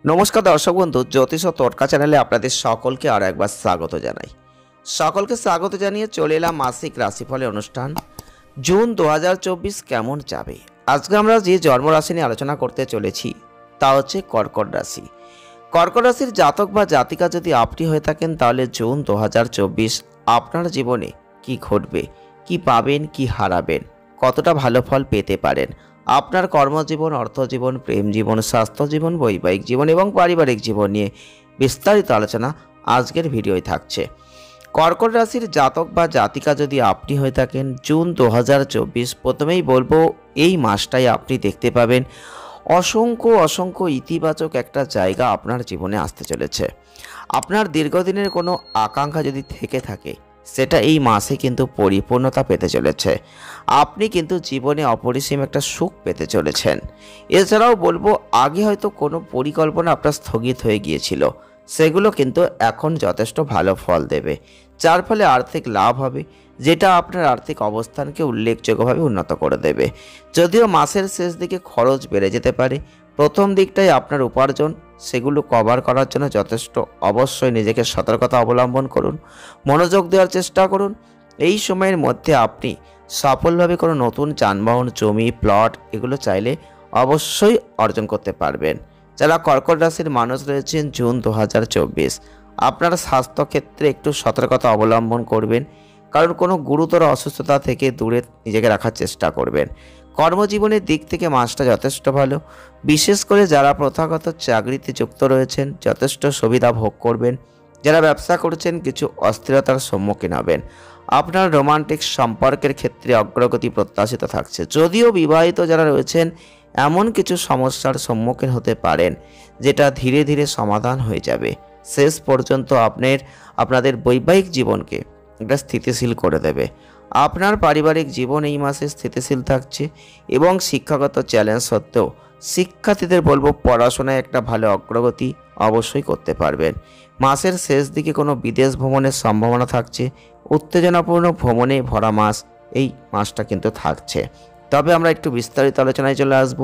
নমস্কার দর্শক বন্ধু, জ্যোতিষ ও টোটকা চ্যানেলে আপনাদের সকলকে আরও একবার স্বাগত জানাই। সকলকে স্বাগত জানিয়ে চলে এলাম মাসিক রাশিফলের অনুষ্ঠান। জুন 2024 কেমন যাবে। আজকে আমরা যে জন্মরাশি নিয়ে আলোচনা করতে চলেছি তা হচ্ছে কর্কট রাশি। কর্কট রাশির জাতক বা জাতিকা যদি আপনি হয়ে থাকেন, তাহলে জুন 2024 আপনার জীবনে কি ঘটবে, কি পাবেন, কি হারাবেন, কতটা ভালো ফল পেতে পারেন, আপনার কর্মজীবন, অর্থজীবন, প্রেম জীবন, স্বাস্থ্য জীবন, বৈবাহিক জীবন এবং পারিবারিক জীবন নিয়ে বিস্তারিত আলোচনা আজকের ভিডিওয় থাকছে। কর্কট রাশির জাতক বা জাতিকা যদি আপনি হয়ে থাকেন, জুন 2024 প্রথমেই বলবো এই মাসটাই আপনি দেখতে পাবেন অসংখ্য ইতিবাচক একটা জায়গা আপনার জীবনে আসতে চলেছে। আপনার দীর্ঘদিনের কোনো আকাঙ্ক্ষা যদি থেকে থাকে, সেটা এই মাসে কিন্তু পরিপূর্ণতা পেতে চলেছে। আপনি কিন্তু জীবনে অপরিসীম একটা সুখ পেতে চলেছেন। এছাড়াও বলবো, আগে হয়তো কোনো পরিকল্পনা আপনার স্থগিত হয়ে গিয়েছিল, সেগুলো কিন্তু এখন যথেষ্ট ভালো ফল দেবে, যার ফলে আর্থিক লাভ হবে, যেটা আপনার আর্থিক অবস্থানকে উল্লেখযোগ্যভাবে উন্নত করে দেবে। যদিও মাসের শেষ দিকে খরচ বেড়ে যেতে পারে, প্রথম দিকটাই আপনার উপার্জন, সেগুলো কভার করার জন্য যথেষ্ট অবশ্যই নিজেকে সতর্কতা অবলম্বন করুন, মনোযোগ দেওয়ার চেষ্টা করুন। এই সময়ের মধ্যে আপনি সফলভাবে কোনো নতুন যানবাহন, জমি, প্লট এগুলো চাইলে অবশ্যই অর্জন করতে পারবেন। যারা কর্কট রাশির মানুষ রয়েছেন, জুন 2024 আপনার স্বাস্থ্যক্ষেত্রে একটু সতর্কতা অবলম্বন করবেন, কারণ কোনো গুরুতর অসুস্থতা থেকে দূরে নিজেকে রাখার চেষ্টা করবেন। কর্মজীবনের দিক থেকে মাসটা যথেষ্ট ভালো, বিশেষ করে যারা প্রথাগত চাকরিতে যুক্ত রয়েছেন যথেষ্ট সুবিধা ভোগ করবেন। যারা ব্যবসা করছেন কিছু অস্থিরতার সম্মুখীন হবেন। আপনার রোমান্টিক সম্পর্কের ক্ষেত্রে অগ্রগতি প্রত্যাশিত থাকছে। যদিও বিবাহিত যারা রয়েছেন, এমন কিছু সমস্যার সম্মুখীন হতে পারেন যেটা ধীরে ধীরে সমাধান হয়ে যাবে। শেষ পর্যন্ত আপনাদের বৈবাহিক জীবনকে একটা স্থিতিশীল করে দেবে। আপনার পারিবারিক জীবন এই মাসে স্থিতিশীল থাকছে এবং শিক্ষাগত চ্যালেঞ্জ সত্ত্বেও শিক্ষার্থীদের বলবো পড়াশোনায় একটা ভালো অগ্রগতি অবশ্যই করতে পারবেন। মাসের শেষ দিকে কোনো বিদেশ ভ্রমণের সম্ভাবনা থাকছে। উত্তেজনাপূর্ণ ভ্রমণে ভরা মাস এই মাসটা কিন্তু থাকছে। তবে আমরা একটু বিস্তারিত আলোচনায় চলে আসব।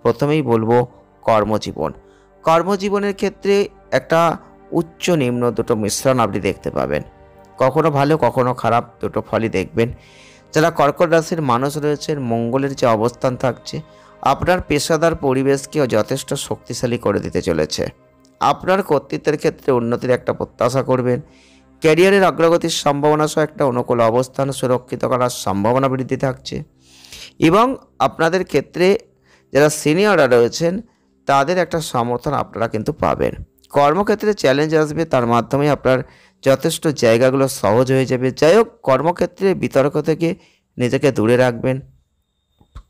প্রথমেই বলবো কর্মজীবনের ক্ষেত্রে একটা উচ্চ নিম্ন দুটো মিশ্রণ আপনি দেখতে পাবেন। কখনো ভালো কখনো খারাপ দুটো ফলই দেখবেন। যারা কর্কট রাশির মানুষ রয়েছেন, মঙ্গলের যে অবস্থান থাকছে আপনার পেশাদার পরিবেশকে যথেষ্ট শক্তিশালী করে দিতে চলেছে। আপনার কর্তৃত্বের ক্ষেত্রে উন্নতির একটা প্রত্যাশা করবেন। ক্যারিয়ারের অগ্রগতির সম্ভাবনা সহ একটা অনুকূল অবস্থান সুরক্ষিত করার সম্ভাবনা বৃদ্ধি থাকছে এবং আপনাদের ক্ষেত্রে যারা সিনিয়ররা রয়েছেন তাদের একটা সমর্থন আপনারা কিন্তু পাবেন। কর্মক্ষেত্রে চ্যালেঞ্জ আসবে, তার মাধ্যমে আপনার যথেষ্ট জায়গাগুলো সহজ হয়ে যাবে। যাই হোক, কর্মক্ষেত্রে বিতর্ক থেকে নিজেকে দূরে রাখবেন,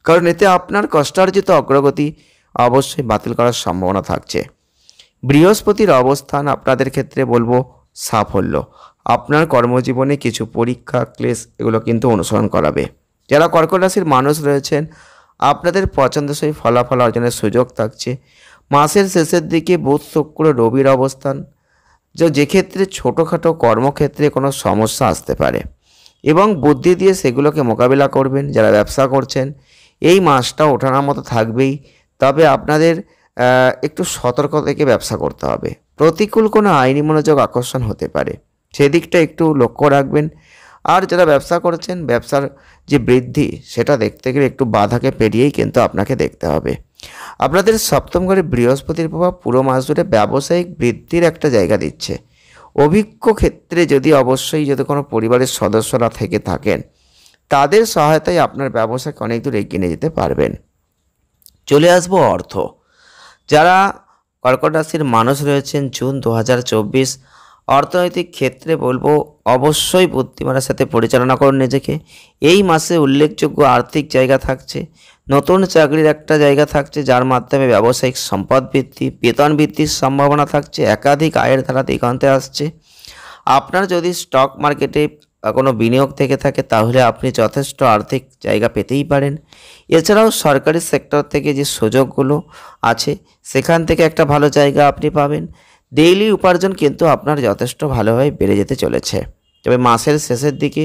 কারণ এতে আপনার কষ্টার্জিত অগ্রগতি অবশ্যই বাতিল করার সম্ভাবনা থাকছে। বৃহস্পতির অবস্থান আপনাদের ক্ষেত্রে বলবো সাফল্য। আপনার কর্মজীবনে কিছু পরীক্ষা, ক্লেশ এগুলো কিন্তু অনুসরণ করাবে। যারা কর্কট রাশির মানুষ রয়েছেন, আপনাদের পছন্দসই ফলাফল অর্জনের সুযোগ থাকছে। মাসের শেষের দিকে বুধ, শুক্র, রবির অবস্থান, যে ক্ষেত্রে ছোটোখাটো কর্মক্ষেত্রে কোনো সমস্যা আসতে পারে এবং বুদ্ধি দিয়ে সেগুলোকে মোকাবিলা করবেন। যারা ব্যবসা করছেন, এই মাসটা ওঠানোর মতো থাকবেই, তবে আপনাদের একটু সতর্ক থেকে ব্যবসা করতে হবে। প্রতিকূল কোনো আইনি মনোযোগ আকর্ষণ হতে পারে, সেদিকটা একটু লক্ষ্য রাখবেন। আর যারা ব্যবসা করছেন, ব্যবসার যে বৃদ্ধি সেটা দেখতে গেলে একটু বাধাকে পেরিয়েই কিন্তু আপনাকে দেখতে হবে। আপনাদের সপ্তম ঘরে বৃহস্পতির প্রভাব পুরো মাস জুড়ে ব্যবসায়িক বৃদ্ধির একটা জায়গা দিচ্ছে। অভিজ্ঞ ক্ষেত্রে যদি কোনো পরিবারের সদস্যরা থেকে থাকেন, তাদের সহায়তায় আপনার ব্যবসাকে অনেক দূর এগিয়ে নিয়ে যেতে পারবেন। চলে আসবো অর্থ। যারা কর্কট রাশির মানুষ রয়েছেন, জুন 2024 অর্থনৈতিক ক্ষেত্রে বলবো অবশ্যই বুদ্ধিমানের সাথে পরিচালনা করুন নিজেকে। এই মাসে উল্লেখযোগ্য আর্থিক জায়গা থাকছে, নতুন চাকরির একটা জায়গা থাকছে, যার মাধ্যমে ব্যবসায়িক সম্পদ বৃদ্ধি, বেতন বৃদ্ধির সম্ভাবনা থাকছে, একাধিক আয়ের ধারা দিগন্তে আসছে। আপনার যদি স্টক মার্কেটে কোনো বিনিয়োগ থেকে থাকে, তাহলে আপনি যথেষ্ট আর্থিক জায়গা পেতেই পারেন। এছাড়াও সরকারি সেক্টর থেকে যে সুযোগগুলো আছে, সেখান থেকে একটা ভালো জায়গা আপনি পাবেন। ডেইলি উপার্জন কিন্তু আপনার যথেষ্ট ভালোভাবে বেড়ে যেতে চলেছে। তবে মাসের শেষের দিকে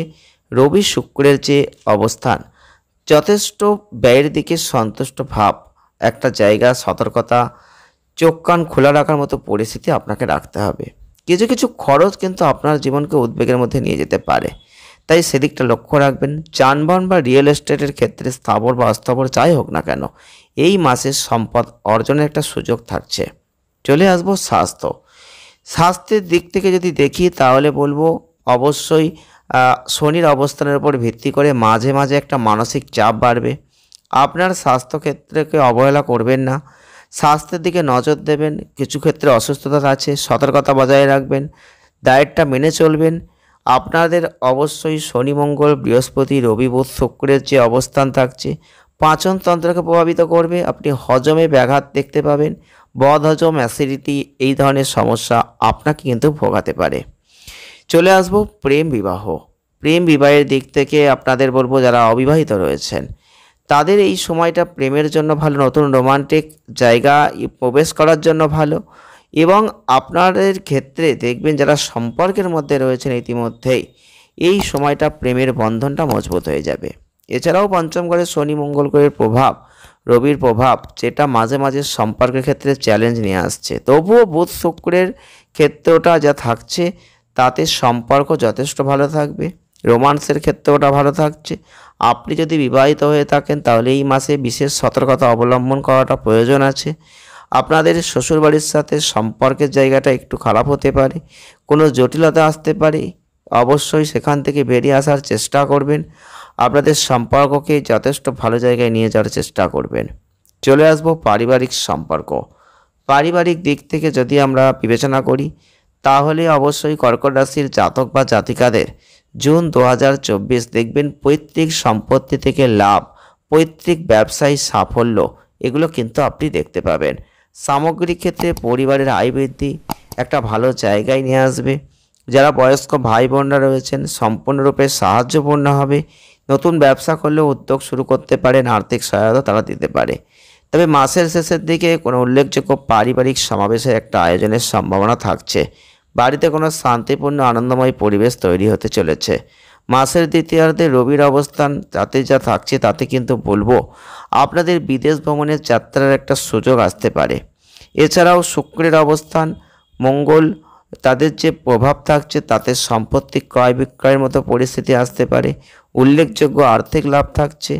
রবি শুক্রের যে অবস্থান যথেষ্ট ব্যয়ের দিকে সন্তুষ্ট ভাব একটা জায়গা, সতর্কতা চোখ কান খোলা রাখার মতো পরিস্থিতি আপনাকে রাখতে হবে। কিছু কিছু খরচ কিন্তু আপনার জীবনকে উদ্বেগের মধ্যে নিয়ে যেতে পারে, তাই সেদিকটা লক্ষ্য রাখবেন। যানবাহন বা রিয়েল এস্টেটের ক্ষেত্রে স্থাবর বা অস্থাবর যাই হোক না কেন, এই মাসে সম্পদ অর্জনের একটা সুযোগ থাকছে। চলে আসবো স্বাস্থ্য। স্বাস্থ্যের দিক থেকে যদি দেখি তাহলে বলবো অবশ্যই শনির অবস্থানের উপর ভিত্তি করে মাঝে মাঝে একটা মানসিক চাপ বাড়বে। আপনার স্বাস্থ্যক্ষেত্রকে অবহেলা করবেন না, স্বাস্থ্যের দিকে নজর দেবেন। কিছু ক্ষেত্রে অসুস্থতা আছে, সতর্কতা বজায় রাখবেন, ডায়েটটা মেনে চলবেন। আপনাদের অবশ্যই শনি মঙ্গল বৃহস্পতি রবি বুধ শুক্রের যে অবস্থান থাকছে পাচনতন্ত্রকে প্রভাবিত করবে। আপনি হজমে ব্যাঘাত দেখতে পাবেন, বদহজম, অ্যাসিডিটি, এই ধরনের সমস্যা আপনাকে কিন্তু ভোগাতে পারে। চলে আসবো প্রেম বিবাহ। প্রেম বিবাহের দিক থেকে আপনাদের বলবো যারা অবিবাহিত রয়েছেন তাদের এই সময়টা প্রেমের জন্য ভালো, নতুন রোমান্টিক জায়গা প্রবেশ করার জন্য ভালো। এবং আপনাদের ক্ষেত্রে দেখবেন যারা সম্পর্কের মধ্যে রয়েছেন ইতিমধ্যেই এই সময়টা প্রেমের বন্ধনটা মজবুত হয়ে যাবে। এছাড়াও পঞ্চম ঘরে শনি মঙ্গল গ্রহের প্রভাব, রবির প্রভাব, যেটা মাঝে মাঝে সম্পর্কের ক্ষেত্রে চ্যালেঞ্জ নিয়ে আসছে, তবুও বুধ শুক্রের ক্ষেত্রটা যা থাকছে তাতে সম্পর্ক যথেষ্ট ভালো থাকবে। রোমান্সের ক্ষেত্রটা ভালো থাকছে। আপনি যদি বিবাহিত হয়ে থাকেন তাহলে এই মাসে বিশেষ সতর্কতা অবলম্বন করাটা প্রয়োজন আছে। আপনাদের শ্বশুরবাড়ির সাথে সম্পর্কের জায়গাটা একটু খারাপ হতে পারে, কোনো জটিলতা আসতে পারে, অবশ্যই সেখান থেকে বেরিয়ে আসার চেষ্টা করবেন। আপনাদের সম্পর্ককে যথেষ্ট ভালো জায়গায় নিয়ে যাওয়ার চেষ্টা করবেন। চলে আসবো পারিবারিক সম্পর্ক। পারিবারিক দিক থেকে যদি আমরা বিবেচনা করি তাহলে অবশ্যই কর্কট রাশির জাতক বা জাতিকাদের জুন 2024 দেখবেন পৈতৃক সম্পত্তি থেকে লাভ, পৈতৃক ব্যবসায়ী সাফল্য, এগুলো কিন্তু আপনি দেখতে পাবেন। সামগ্রিক ক্ষেত্রে পরিবারের আয় বৃদ্ধি একটা ভালো জায়গায় নিয়ে আসবে। যারা বয়স্ক ভাই বোনরা রয়েছেন সম্পূর্ণরূপে সাহায্যপূর্ণ হবে। নতুন ব্যবসা করলেও উদ্যোগ শুরু করতে পারেন, আর্থিক সহায়তা তারা দিতে পারে। তবে মাসের শেষের দিকে কোনো উল্লেখযোগ্য পারিবারিক সমাবেশের একটা আয়োজনের সম্ভাবনা থাকছে। বাড়িতে কোনো শান্তিপূর্ণ আনন্দময় পরিবেশ তৈরি হতে চলেছে। মাসের দ্বিতীয়ার্ধে রবির অবস্থান তাতে যা থাকছে তাতে কিন্তু বলবো আপনাদের বিদেশ ভ্রমণের যাত্রার একটা সুযোগ আসতে পারে। এছাড়াও শুক্রের অবস্থান, মঙ্গল, তাদের যে প্রভাব থাকছে তাতে সম্পত্তি ক্রয় বিক্রয়ের মতো পরিস্থিতি আসতে পারে। উল্লেখযোগ্য আর্থিক লাভ থাকছে।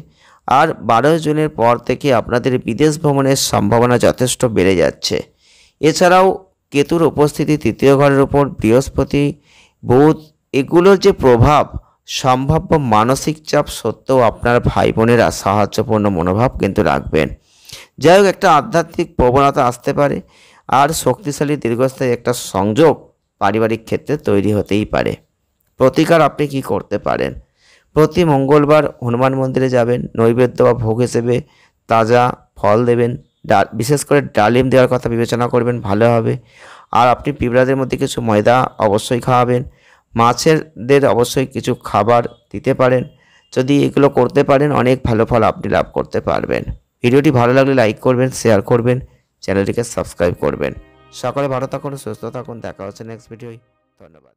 আর 12 জুনের পর থেকে আপনাদের বিদেশ ভ্রমণের সম্ভাবনা যথেষ্ট বেড়ে যাচ্ছে। এছাড়াও কেতুর উপস্থিতি তৃতীয় ঘরের উপর, বৃহস্পতি, বুধ, এগুলোর যে প্রভাব, সম্ভাব্য মানসিক চাপ সত্ত্বেও আপনার ভাই বোনেরা সাহায্যপূর্ণ মনোভাব কিন্তু রাখবেন। যাই হোক, একটা আধ্যাত্মিক প্রবণতা আসতে পারে। আর শক্তিশালী দীর্ঘস্থায়ী একটা সংযোগ পারিবারিক ক্ষেত্রে তৈরি হতেই পারে। প্রতিকার আপনি কি করতে পারেন? প্রতি মঙ্গলবার হনুমান মন্দিরে যাবেন, নৈবেদ্য বা ভোগ হিসেবে তাজা ফল দেবেন, বিশেষ করে ডালিম দেওয়ার কথা বিবেচনা করবেন, ভালো হবে। আর আপনি পিঁপড়াদের মধ্যে কিছু ময়দা অবশ্যই খাওয়াবেন। মাছেরদের অবশ্যই কিছু খাবার দিতে পারেন। যদি এগুলো করতে পারেন অনেক ভালো ফল আপনি লাভ করতে পারবেন। ভিডিওটি ভালো লাগলে লাইক করবেন, শেয়ার করবেন, চ্যানেলটিকে সাবস্ক্রাইব করবেন। সকলে ভালো থাকুন, সুস্থ থাকুন, দেখা হচ্ছে নেক্সট ভিডিওয়। ধন্যবাদ।